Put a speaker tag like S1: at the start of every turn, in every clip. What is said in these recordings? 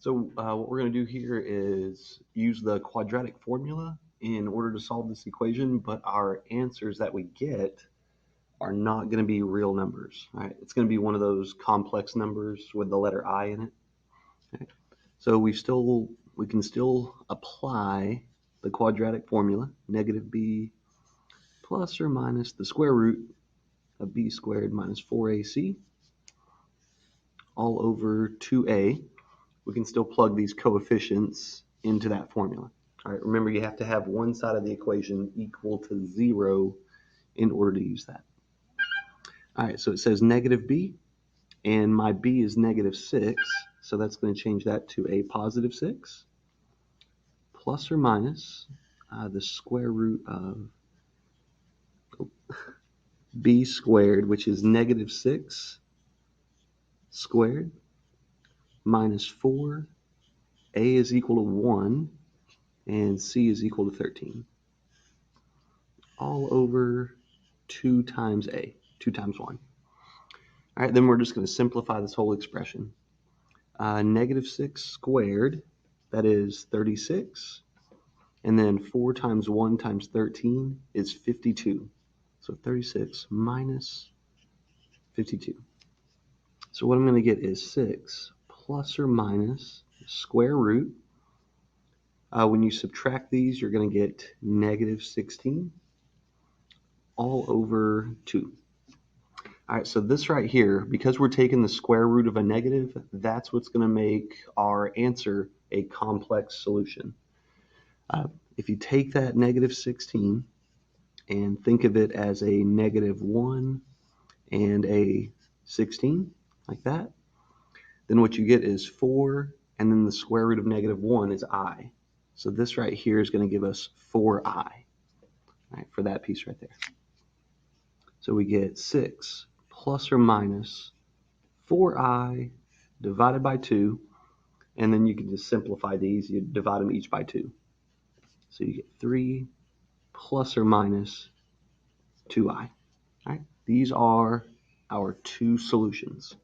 S1: What we're going to do here is use the quadratic formula in order to solve this equation, but our answers that we get are not going to be real numbers. All right? It's going to be one of those complex numbers with the letter I in it. Okay? So we can still apply the quadratic formula, negative b plus or minus the square root of b squared minus 4ac all over 2a. We can still plug these coefficients into that formula. All right, remember you have to have one side of the equation equal to 0 in order to use that. All right, so it says negative b, and my b is negative 6, so that's going to change that to a positive 6, plus or minus the square root of b squared, which is negative 6 squared, minus 4, a is equal to 1, and c is equal to 13. All over 2 times a, 2 times 1. All right, then we're just going to simplify this whole expression. Negative 6 squared, that is 36. And then 4 times 1 times 13 is 52. So 36 minus 52. So what I'm going to get is 6 plus or minus square root. When you subtract these, you're going to get negative 16 all over 2. All right, so this right here, because we're taking the square root of a negative, that's what's going to make our answer a complex solution. If you take that negative 16 and think of it as a negative 1 and a 16, like that, then what you get is 4, and then the square root of negative 1 is I. So this right here is going to give us 4i, right, for that piece right there. So we get 6 plus or minus 4i divided by 2, and then you can just simplify these. You divide them each by 2. So you get 3 plus or minus 2i. All right? These are our two solutions.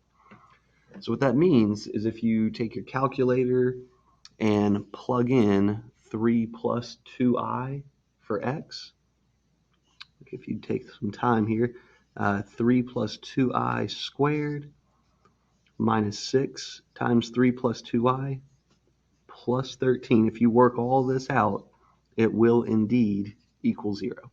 S1: So what that means is if you take your calculator and plug in 3 plus 2i for x, if you take some time here, 3 plus 2i squared minus 6 times 3 plus 2i plus 13. If you work all this out, it will indeed equal 0.